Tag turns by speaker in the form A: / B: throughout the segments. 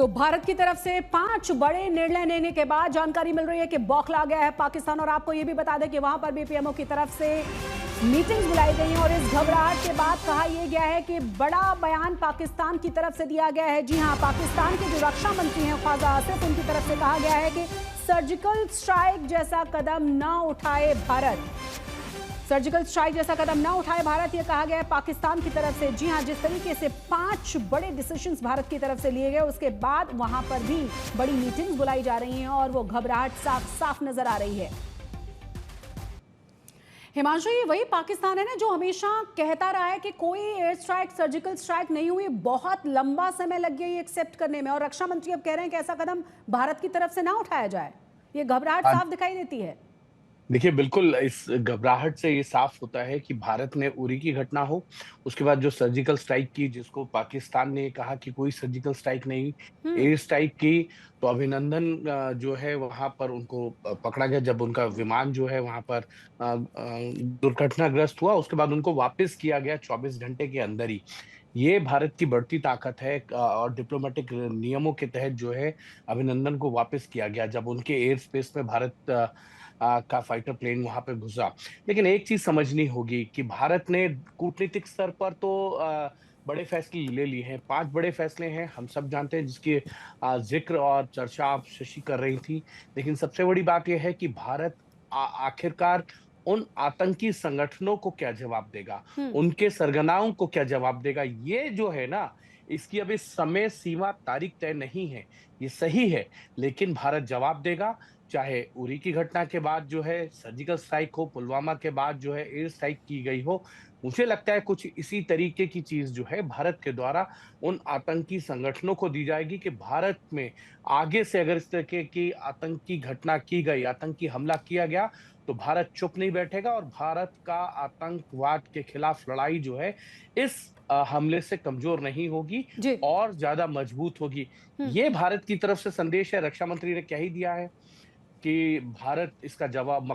A: तो भारत की तरफ से 5 बड़े निर्णय लेने के बाद जानकारी मिल रही है कि बौखला गया है पाकिस्तान। और आपको यह भी बता दें कि वहां पर भी पीएमओ की तरफ से मीटिंग्स बुलाई गई हैं और इस घबराहट के बाद कहा यह गया है कि बड़ा बयान पाकिस्तान की तरफ से दिया गया है। जी हां, पाकिस्तान के जो रक्षा मंत्री हैं ख्वाजा आसिफ, उनकी तरफ से कहा गया है कि सर्जिकल स्ट्राइक जैसा कदम न उठाए भारत, सर्जिकल स्ट्राइक जैसा कदम ना उठाए भारत, यह कहा गया है पाकिस्तान की तरफ से। जी हां, जिस तरीके से 5 बड़े डिसीजंस भारत की तरफ से लिए गए, उसके बाद वहां पर भी बड़ी मीटिंग्स बुलाई जा रही हैं और वो घबराहट साफ साफ नजर आ रही है। हिमांशु, ये वही पाकिस्तान है ना जो हमेशा कहता रहा है कि कोई एयर स्ट्राइक, सर्जिकल स्ट्राइक नहीं हुई, बहुत लंबा समय लग गया ये एक्सेप्ट करने में, और रक्षा मंत्री अब कह रहे हैं कि ऐसा कदम भारत की तरफ से ना उठाया जाए। ये घबराहट साफ दिखाई देती है।
B: देखिए, बिल्कुल इस घबराहट से ये साफ होता है कि भारत ने उरी की घटना हो, उसके बाद जो सर्जिकल स्ट्राइक की, जिसको पाकिस्तान ने कहा कि कोई सर्जिकल स्ट्राइक नहीं, एयर स्ट्राइक की, तो अभिनंदन जो है वहां पर उनको पकड़ा गया जब उनका विमान जो है वहां पर दुर्घटनाग्रस्त हुआ। उसके बाद उनको वापस किया गया 24 घंटे के अंदर ही। ये भारत की बढ़ती ताकत है और डिप्लोमेटिक नियमों के तहत जो है अभिनंदन को वापस किया गया जब उनके एयर स्पेस में भारत का फाइटर प्लेन वहां पे घुसा। लेकिन एक चीज समझनी होगी कि भारत ने कूटनीतिक स्तर पर तो बड़े फैसले ले लिए हैं। 5 बड़े फैसले हैं, हम सब जानते हैं, जिसकी जिक्र और चर्चा आप शशि कर रही थी। लेकिन सबसे बड़ी बात यह है कि भारत आखिरकार उन आतंकी संगठनों को क्या जवाब देगा, उनके सरगनाओं को क्या जवाब देगा, ये जो है ना, इसकी अभी समय सीमा तारीख तय नहीं है। ये सही है, लेकिन भारत जवाब देगा। चाहे उरी की घटना के बाद जो है सर्जिकल स्ट्राइक हो, पुलवामा के बाद जो है एयर स्ट्राइक की गई हो, मुझे लगता है कुछ इसी तरीके की चीज जो है भारत के द्वारा उन आतंकी संगठनों को दी जाएगी कि भारत में आगे से अगर इस तरीके की आतंकी घटना की गई, आतंकी हमला किया गया, तो भारत चुप नहीं बैठेगा और भारत का आतंकवाद के खिलाफ लड़ाई जो है इस हमले से कमजोर नहीं होगी
A: जी।
B: और ज्यादा मजबूत होगी। ये भारत की तरफ से संदेश है। रक्षा मंत्री ने क्या ही दिया है कि भारत इसका जवाब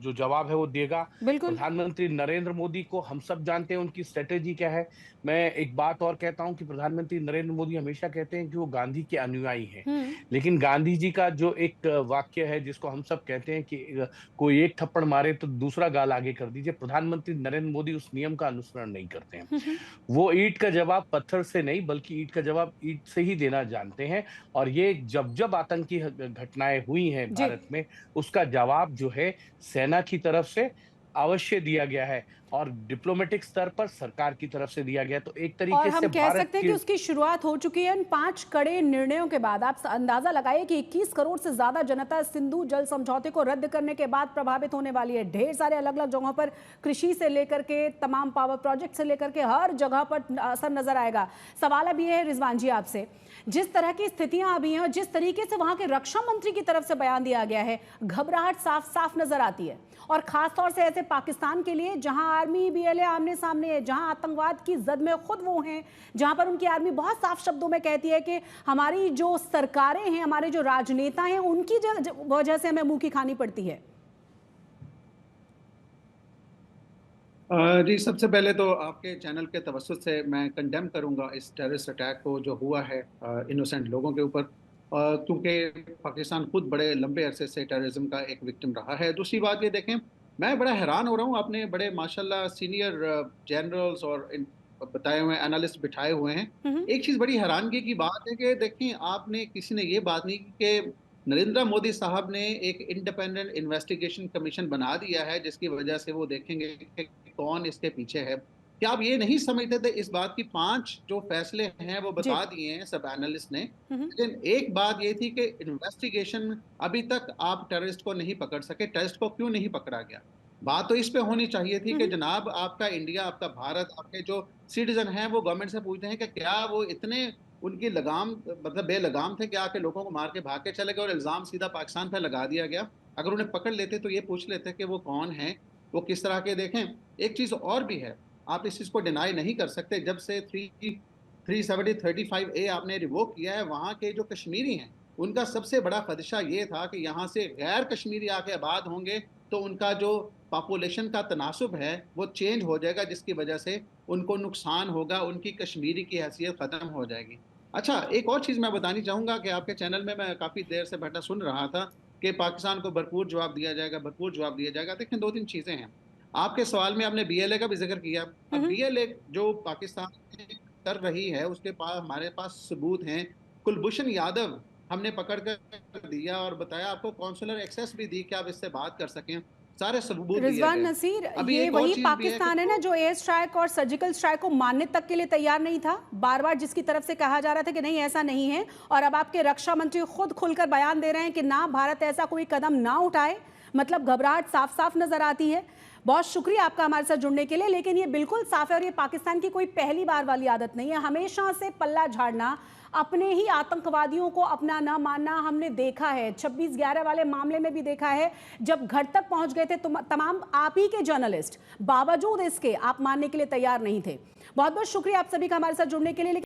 B: जो जवाब है वो देगा।
A: बिल्कुल।
B: प्रधानमंत्री नरेंद्र मोदी को हम सब जानते हैं उनकी स्ट्रेटेजी क्या है। मैं एक बात और कहता हूं कि प्रधानमंत्री नरेंद्र मोदी हमेशा कहते हैं कि वो गांधी के अनुयायी हैं। लेकिन गांधी जी का जो एक वाक्य है जिसको हम सब कहते हैं कि कोई एक थप्पड़ मारे तो दूसरा गाल आगे कर दीजिए, प्रधानमंत्री नरेंद्र मोदी उस नियम का अनुसरण नहीं करते हैं। वो ईंट का जवाब पत्थर से नहीं बल्कि ईंट का जवाब ईंट से ही देना जानते हैं। और ये जब जब आतंकी घटनाएं हुई हैं भारत में, उसका जवाब जो है सेना की तरफ से अवश्य दिया गया है और डिप्लोमेटिक स्तर पर सरकार की तरफ से दिया गया। तो एक
A: और
B: तरीके
A: हम
B: से
A: कह
B: भारत
A: सकते हैं कि
B: की
A: उसकी शुरुआत हो चुकी है इन 5 कड़े निर्णयों के बाद। आप अंदाजा लगाइए कि 21 करोड़ से ज्यादा जनता सिंधु जल समझौते को रद्द करने के बाद प्रभावित होने वाली है। ढेर सारे अलग अलग जगहों पर कृषि से लेकर के तमाम पावर प्रोजेक्ट से लेकर के हर जगह पर असर नजर आएगा। सवाल अब ये है रिजवान जी आपसे, जिस तरह की स्थितियां अभी हैं और जिस तरीके से वहां के रक्षा मंत्री की तरफ से बयान दिया गया है, घबराहट साफ साफ नजर आती है। और खासतौर से ऐसे पाकिस्तान के लिए जहां आर्मी बीएलए आमने सामने है, जहां आतंकवाद की जद में खुद वो हैं, जहां पर उनकी आर्मी बहुत साफ शब्दों में कहती है कि हमारी जो सरकारें हैं, हमारे जो राजनेता हैं, उनकी वजह से हमें मुंह की खानी पड़ती है।
C: जी, सबसे पहले तो आपके चैनल के तवज्जुह से मैं कंडेम करूंगा इस टेररिस्ट अटैक को जो हुआ है इनोसेंट लोगों के ऊपर, क्योंकि पाकिस्तान खुद बड़े लंबे अरसे से टेररिज्म का एक विक्टिम रहा है। दूसरी बात ये देखें, मैं बड़ा हैरान हो रहा हूँ, आपने बड़े माशाल्लाह सीनियर जनरल्स और बताए हुए एनालिस्ट बिठाए हुए हैं। एक चीज़ बड़ी हैरानगी की बात है कि देखें, आपने किसी ने ये बात नहीं की कि नरेंद्र मोदी साहब ने एक इंडिपेंडेंट इन्वेस्टिगेशन कमीशन बना दिया है जिसकी वजह से वो देखेंगे कि कौन इसके पीछे है। क्या आप ये नहीं समझते थे इस बात की? 5 जो फैसले हैं वो बता दिए हैं सब एनालिस्ट ने, लेकिन एक बात ये थी कि इन्वेस्टिगेशन अभी तक आप टेररिस्ट को नहीं पकड़ सके। टेररिस्ट को क्यों नहीं पकड़ा गया? बात तो इस पे होनी चाहिए थी कि जनाब, आपका इंडिया, आपका भारत, आपके जो सिटीजन हैं वो गवर्नमेंट से पूछते हैं कि क्या वो इतने उनकी लगाम, मतलब बेलगाम थे, क्या आके लोगों को मार के भाग के चले गए और इल्जाम सीधा पाकिस्तान पर लगा दिया गया? अगर उन्हें पकड़ लेते तो ये पूछ लेते कि वो कौन है, वो किस तरह के। देखें, एक चीज और भी है, आप इस चीज को डिनाई नहीं कर सकते। जब से 370-35A आपने रिवोक किया है, वहां के जो कश्मीरी हैं उनका सबसे बड़ा खदशा ये था कि यहाँ से गैर कश्मीरी आके आबाद होंगे तो उनका जो पॉपुलेशन का तनासुब है वो चेंज हो जाएगा, जिसकी वजह से उनको नुकसान होगा, उनकी कश्मीरी की हैसियत खत्म हो जाएगी। अच्छा, एक और चीज़ मैं बतानी चाहूँगा कि आपके चैनल में मैं काफ़ी देर से बैठा सुन रहा था कि पाकिस्तान को भरपूर जवाब दिया जाएगा, भरपूर जवाब दिया जाएगा। देखिए 2-3 चीज़ें हैं। आपके सवाल में आपने बीएलए का भी ज़िक्र किया। अब
A: हम्म।
C: बीएलए जो पाकिस्तान में कर रही है, उसके पास हमारे पास सबूत हैं। कुलभूषण यादव हमने पकड़ कर दिया और बताया, आपको काउंसलर एक्सेस भी दी कि आप इससे बात कर सकें। सारे सबूत दिए
A: रिजवान
C: गए।
A: नसीर,
C: अभी
A: ये
C: एक और
A: वही
C: चीज़ भी है कि
A: पाकिस्तान है ना जो एयर स्ट्राइक और सर्जिकल स्ट्राइक को मानने तक के लिए तैयार नहीं था, बार बार जिसकी तरफ से कहा जा रहा था कि नहीं ऐसा नहीं है, और अब आपके रक्षा मंत्री खुद खुलकर बयान दे रहे हैं कि ना, भारत ऐसा कोई कदम ना उठाए। मतलब घबराहट साफ साफ नजर आती है। बहुत शुक्रिया आपका हमारे साथ जुड़ने के लिए, लेकिन ये बिल्कुल साफ है और ये पाकिस्तान की कोई पहली बार वाली आदत नहीं है। हमेशा से पल्ला झाड़ना, अपने ही आतंकवादियों को अपना ना मानना हमने देखा है। 26/11 वाले मामले में भी देखा है, जब घर तक पहुंच गए थे तमाम आप ही के जर्नलिस्ट, बावजूद इसके आप मानने के लिए तैयार नहीं थे। बहुत बहुत शुक्रिया आप सभी का हमारे साथ जुड़ने के लिए।